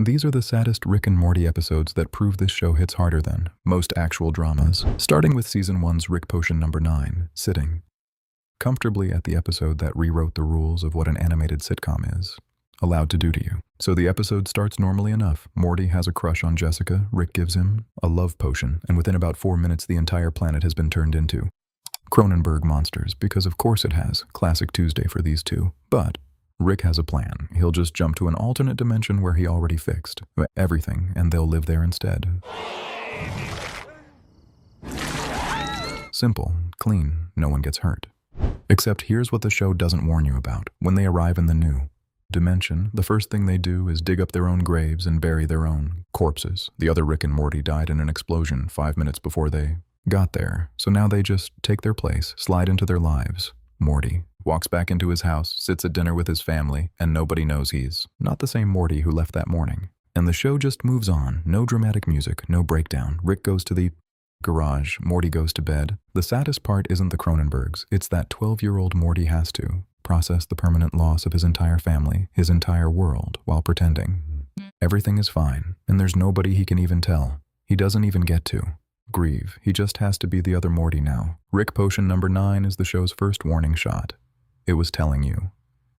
These are the saddest Rick and Morty episodes that prove this show hits harder than most actual dramas, starting with Season 1's Rick Potion number 9, Sitting. Comfortably at the episode that rewrote the rules of what an animated sitcom is allowed to do to you. So the episode starts normally enough. Morty has a crush on Jessica, Rick gives him a love potion, and within about 4 minutes the entire planet has been turned into Cronenberg monsters, because of course it has. Classic Tuesday for these two. But Rick has a plan. He'll just jump to an alternate dimension where he already fixed everything, and they'll live there instead. Simple, clean, no one gets hurt. Except here's what the show doesn't warn you about. When they arrive in the new dimension, the first thing they do is dig up their own graves and bury their own corpses. The other Rick and Morty died in an explosion 5 minutes before they got there, so now they just take their place, slide into their lives. Morty walks back into his house, sits at dinner with his family, and nobody knows he's not the same Morty who left that morning. And the show just moves on. No dramatic music, no breakdown. Rick goes to the garage, Morty goes to bed. The saddest part isn't the Cronenbergs, it's that 12-year-old Morty has to process the permanent loss of his entire family, his entire world, while pretending everything is fine, and there's nobody he can even tell. He doesn't even get to grieve. He just has to be the other Morty now. Rick Potion number 9 is the show's first warning shot. It was telling you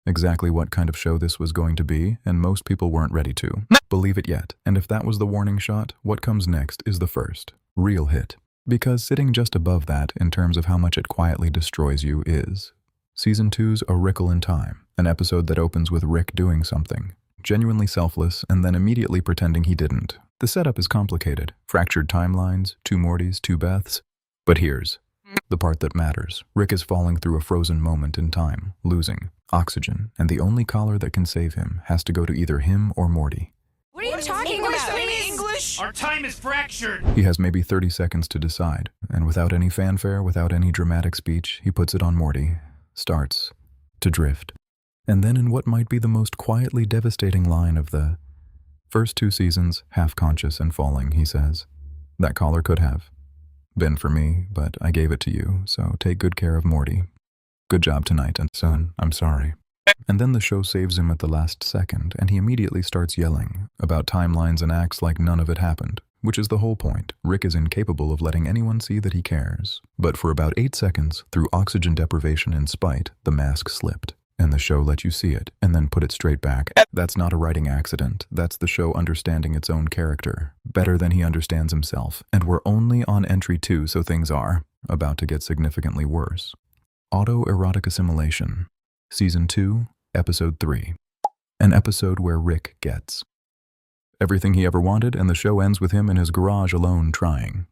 exactly what kind of show this was going to be, and most people weren't ready to believe it yet. And if that was the warning shot, what comes next is the first real hit. Because sitting just above that in terms of how much it quietly destroys you is Season 2's A Rickle in Time, an episode that opens with Rick doing something genuinely selfless and then immediately pretending he didn't. The setup is complicated. Fractured timelines, 2 Mortys, 2 Beths. But here's the part that matters. Rick is falling through a frozen moment in time, losing oxygen, and the only collar that can save him has to go to either him or Morty. What are you talking about? English? Our time is fractured! He has maybe 30 seconds to decide, and without any fanfare, without any dramatic speech, he puts it on Morty, starts to drift. And then in what might be the most quietly devastating line of the first 2 seasons, half conscious and falling, he says, "That collar could have been for me, but I gave it to you, so take good care of Morty. Good job tonight, and son, I'm sorry." And then the show saves him at the last second, and he immediately starts yelling about timelines and acts like none of it happened, which is the whole point. Rick is incapable of letting anyone see that he cares. But for about 8 seconds, through oxygen deprivation and spite, the mask slipped. And the show let you see it, and then put it straight back. That's not a writing accident. That's the show understanding its own character, better than he understands himself. And we're only on entry 2, so things are about to get significantly worse. Autoerotic Assimilation, Season 2, Episode 3. An episode where Rick gets everything he ever wanted, and the show ends with him in his garage alone trying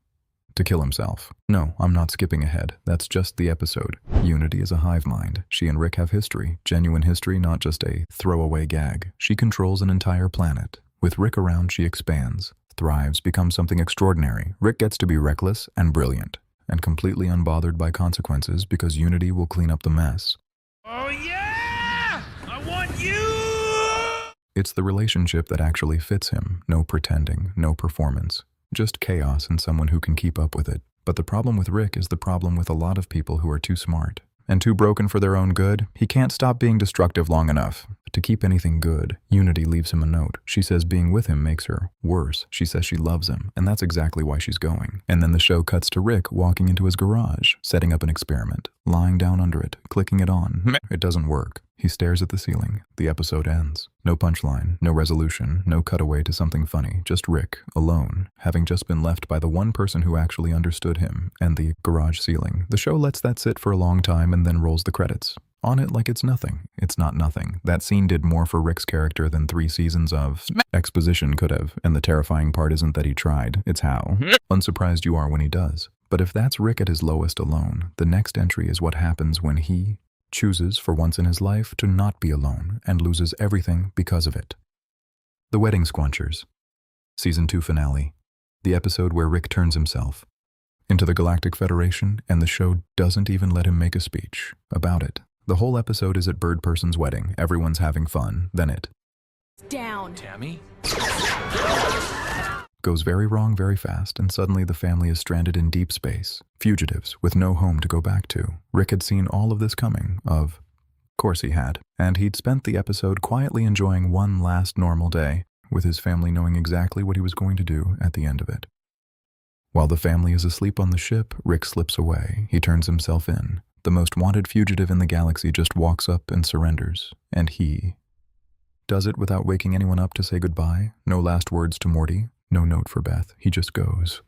to kill himself. No, I'm not skipping ahead. That's just the episode. Unity is a hive mind. She and Rick have history. Genuine history, not just a throwaway gag. She controls an entire planet. With Rick around, she expands, thrives, becomes something extraordinary. Rick gets to be reckless and brilliant, and completely unbothered by consequences because Unity will clean up the mess. Oh yeah! I want you! It's the relationship that actually fits him. No pretending, no performance. Just chaos and someone who can keep up with it. But the problem with Rick is the problem with a lot of people who are too smart and too broken for their own good. He can't stop being destructive long enough to keep anything good. Unity leaves him a note. She says being with him makes her worse. She says she loves him, and that's exactly why she's going. And then the show cuts to Rick walking into his garage, setting up an experiment, lying down under it, clicking it on. It doesn't work. He stares at the ceiling. The episode ends. No punchline, no resolution, no cutaway to something funny. Just Rick, alone, having just been left by the one person who actually understood him, and the garage ceiling. The show lets that sit for a long time and then rolls the credits. On it like it's nothing. It's not nothing. That scene did more for Rick's character than 3 seasons of exposition could have, and the terrifying part isn't that he tried, it's how unsurprised you are when he does. But if that's Rick at his lowest alone, the next entry is what happens when he chooses for once in his life to not be alone and loses everything because of it. The Wedding Squanchers, Season 2 Finale, the episode where Rick turns himself into the Galactic Federation, and the show doesn't even let him make a speech about it. The whole episode is at Bird Person's wedding. Everyone's having fun. Then it Down. Tammy? goes very wrong very fast, and suddenly the family is stranded in deep space, fugitives with no home to go back to. Rick had seen all of this coming, of course he had, and he'd spent the episode quietly enjoying one last normal day. with his family knowing exactly what he was going to do at the end of it. While the family is asleep on the ship, Rick slips away. He turns himself in. The most wanted fugitive in the galaxy just walks up and surrenders, and he does it without waking anyone up to say goodbye. No last words to Morty, no note for Beth. He just goes.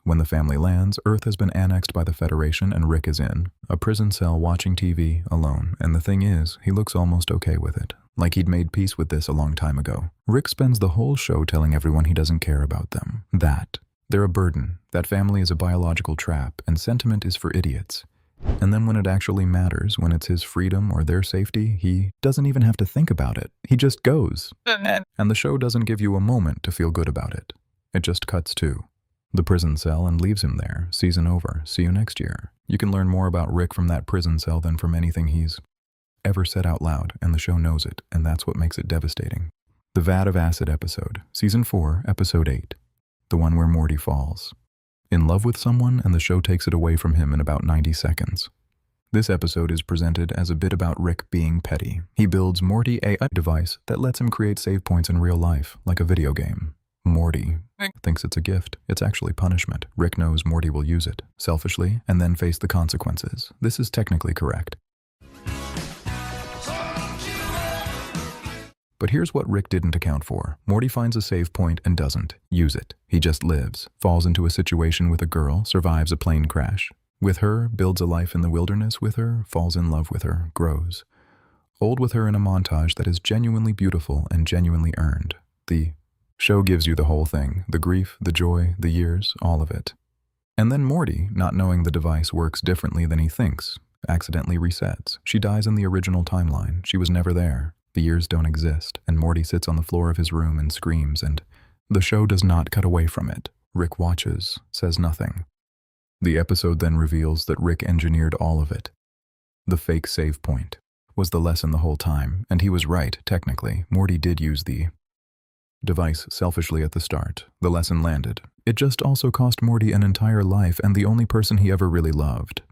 When the family lands, Earth has been annexed by the Federation and Rick is in a prison cell watching TV alone, and the thing is, he looks almost okay with it, like he'd made peace with this a long time ago. Rick spends the whole show telling everyone he doesn't care about them, that they're a burden, that family is a biological trap, and sentiment is for idiots. And then when it actually matters, when it's his freedom or their safety, he doesn't even have to think about it. He just goes. And the show doesn't give you a moment to feel good about it. It just cuts to the prison cell and leaves him there. Season over. See you next year. You can learn more about Rick from that prison cell than from anything he's ever said out loud, and the show knows it, and that's what makes it devastating. The Vat of Acid episode. Season 4, Episode 8. The one where Morty falls in love with someone and the show takes it away from him in about 90 seconds. This episode is presented as a bit about Rick being petty. He builds Morty a device that lets him create save points in real life, like a video game. Morty thinks it's a gift. It's actually punishment. Rick knows Morty will use it, selfishly, and then face the consequences. This is technically correct. But here's what Rick didn't account for. Morty finds a save point and doesn't use it. He just lives, falls into a situation with a girl, survives a plane crash with her, builds a life in the wilderness with her, falls in love with her, grows old with her in a montage that is genuinely beautiful and genuinely earned. The show gives you the whole thing, the grief, the joy, the years, all of it. And then Morty, not knowing the device works differently than he thinks, accidentally resets. She dies in the original timeline. She was never there. The years don't exist, and Morty sits on the floor of his room and screams, and the show does not cut away from it. Rick watches, says nothing. The episode then reveals that Rick engineered all of it. The fake save point was the lesson the whole time, and he was right, technically. Morty did use the device selfishly at the start. The lesson landed. It just also cost Morty an entire life and the only person he ever really loved.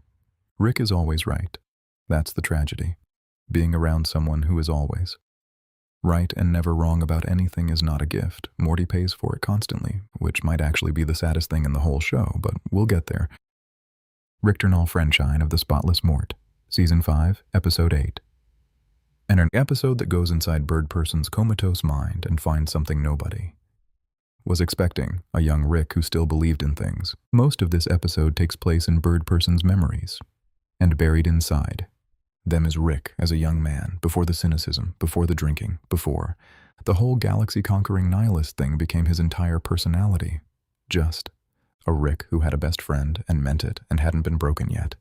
Rick is always right. That's the tragedy. Being around someone who is always right and never wrong about anything is not a gift. Morty pays for it constantly, which might actually be the saddest thing in the whole show, but we'll get there. Richternal Friendshine of the Spotless Mort, Season 5, Episode 8. And an episode that goes inside Bird Person's comatose mind and finds something nobody was expecting, a young Rick who still believed in things. Most of this episode takes place in Bird Person's memories, and buried inside them is Rick as a young man, before the cynicism, before the drinking, before the whole galaxy-conquering nihilist thing became his entire personality. Just a Rick who had a best friend and meant it and hadn't been broken yet.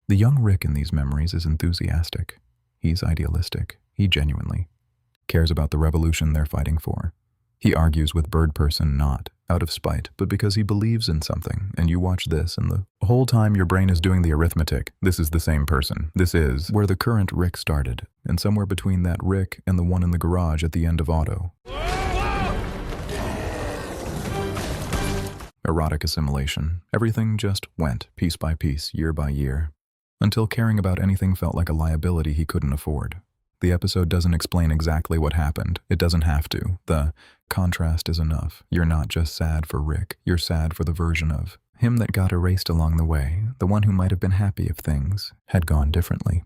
The young Rick in these memories is enthusiastic. He's idealistic. He genuinely cares about the revolution they're fighting for. He argues with Bird Person not out of spite, but because he believes in something, and you watch this, and the whole time your brain is doing the arithmetic. This is the same person. This is where the current Rick started, and somewhere between that Rick and the one in the garage at the end of Auto. Erotic assimilation. Everything just went, piece by piece, year by year, until caring about anything felt like a liability he couldn't afford. The episode doesn't explain exactly what happened. It doesn't have to. The contrast is enough. You're not just sad for Rick. You're sad for the version of him that got erased along the way, the one who might have been happy if things had gone differently.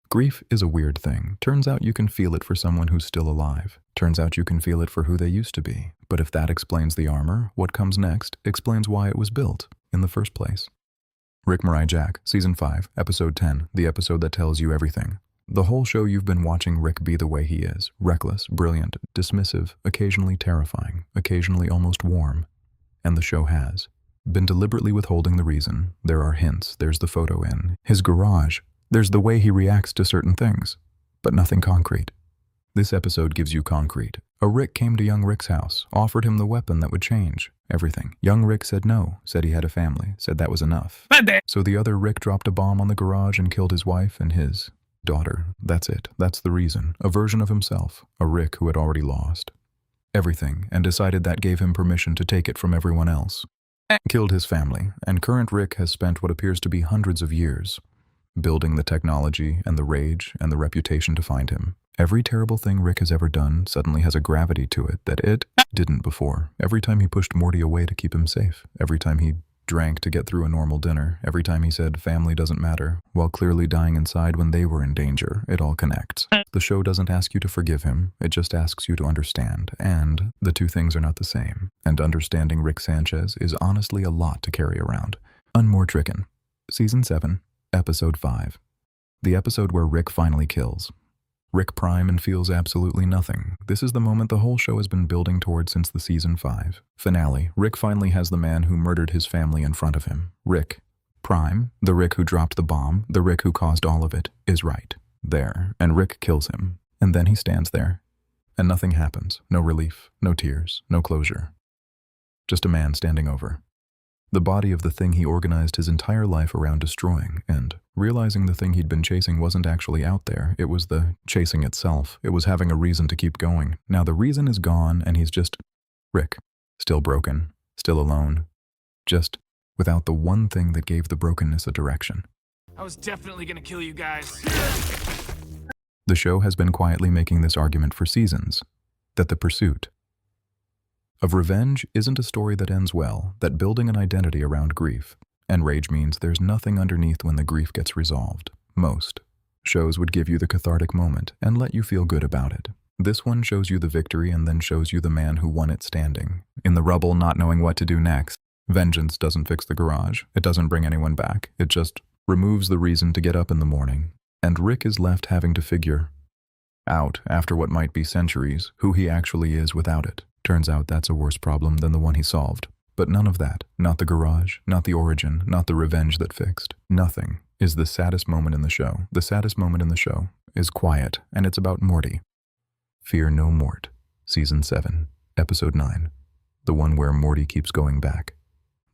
Grief is a weird thing. Turns out you can feel it for someone who's still alive. Turns out you can feel it for who they used to be. But if that explains the armor, what comes next explains why it was built in the first place. Rick Mirai Jack, Season 5, Episode 10, the episode that tells you everything. The whole show you've been watching Rick be the way he is. Reckless, brilliant, dismissive, occasionally terrifying, occasionally almost warm. And the show has been deliberately withholding the reason. There are hints. There's the photo in his garage. There's the way he reacts to certain things. But nothing concrete. This episode gives you concrete. A Rick came to young Rick's house, offered him the weapon that would change everything. Young Rick said no, said he had a family, said that was enough. So the other Rick dropped a bomb on the garage and killed his wife and his daughter. That's it. That's the reason. A version of himself. A Rick who had already lost everything and decided that gave him permission to take it from everyone else. Killed his family, and current Rick has spent what appears to be hundreds of years building the technology and the rage and the reputation to find him. Every terrible thing Rick has ever done suddenly has a gravity to it that it didn't before. Every time he pushed Morty away to keep him safe. Every time he drank to get through a normal dinner. Every time he said family doesn't matter, while clearly dying inside when they were in danger. It all connects. The show doesn't ask you to forgive him, it just asks you to understand, and the two things are not the same. And understanding Rick Sanchez is honestly a lot to carry around. Unmore-Tricken. Season 7, Episode 5. The episode where Rick finally kills. Rick prime and feels absolutely nothing. This is the moment the whole show has been building toward since the Season 5 finale. Rick finally has the man who murdered his family in front of him. Rick prime, the Rick who dropped the bomb, the Rick who caused all of it, is right there, and Rick kills him. And then he stands there, and nothing happens. No relief, no tears, no closure. Just a man standing over the body of the thing he organized his entire life around destroying, and realizing the thing he'd been chasing wasn't actually out there. It was the chasing itself. It was having a reason to keep going. Now the reason is gone, and he's just Rick. Still broken, still alone, just without the one thing that gave the brokenness a direction. I was definitely gonna kill you guys. The show has been quietly making this argument for seasons, that the pursuit of revenge isn't a story that ends well, that building an identity around grief and rage means there's nothing underneath when the grief gets resolved. Most shows would give you the cathartic moment and let you feel good about it. This one shows you the victory and then shows you the man who won it standing in the rubble, not knowing what to do next. Vengeance doesn't fix the garage. It doesn't bring anyone back. It just removes the reason to get up in the morning. And Rick is left having to figure out, after what might be centuries, who he actually is without it. Turns out that's a worse problem than the one he solved. But none of that, not the garage, not the origin, not the revenge that fixed. Nothing is the saddest moment in the show. The saddest moment in the show is quiet, and it's about Morty. Fear No Mort, Season 7, Episode 9. The one where Morty keeps going back.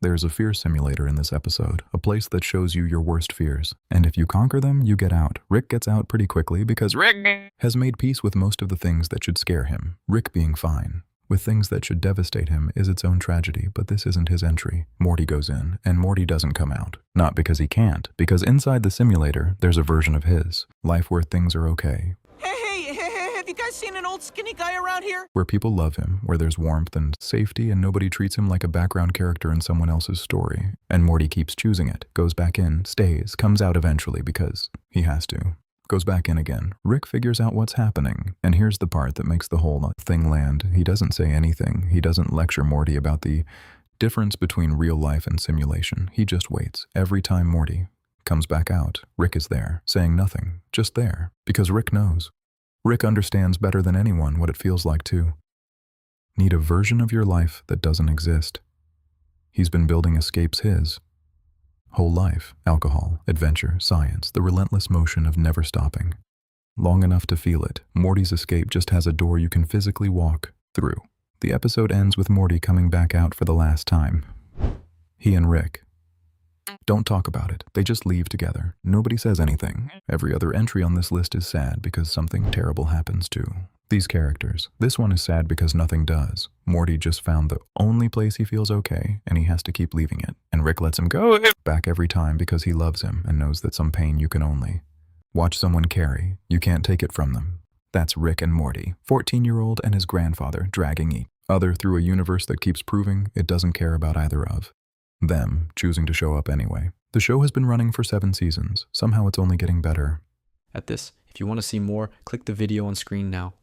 There's a fear simulator in this episode, a place that shows you your worst fears. And if you conquer them, you get out. Rick gets out pretty quickly because Rick has made peace with most of the things that should scare him. Rick being fine with things that should devastate him is its own tragedy, but this isn't his entry. Morty goes in, and Morty doesn't come out. Not because he can't, because inside the simulator, there's a version of his life where things are okay. Hey, have you guys seen an old skinny guy around here? Where people love him, where there's warmth and safety, and nobody treats him like a background character in someone else's story. And Morty keeps choosing it, goes back in, stays, comes out eventually because he has to. Goes back in again. Rick figures out what's happening, and here's the part that makes the whole thing land. He doesn't say anything. He doesn't lecture Morty about the difference between real life and simulation. He just waits. Every time Morty comes back out, Rick is there, saying nothing, just there, because Rick knows. Rick understands better than anyone what it feels like to need a version of your life that doesn't exist. He's been building escapes his whole life. Alcohol, adventure, science, the relentless motion of never stopping. Long enough to feel it, Morty's escape just has a door you can physically walk through. The episode ends with Morty coming back out for the last time. He and Rick don't talk about it. They just leave together. Nobody says anything. Every other entry on this list is sad because something terrible happens to these characters. This one is sad because nothing does. Morty just found the only place he feels okay, and he has to keep leaving it. And Rick lets him go back every time because he loves him and knows that some pain you can only watch someone carry. You can't take it from them. That's Rick and Morty, 14-year-old and his grandfather dragging each other through a universe that keeps proving it doesn't care about either of them choosing to show up anyway. The show has been running for 7 seasons. Somehow it's only getting better. At this, if you want to see more, click the video on screen now.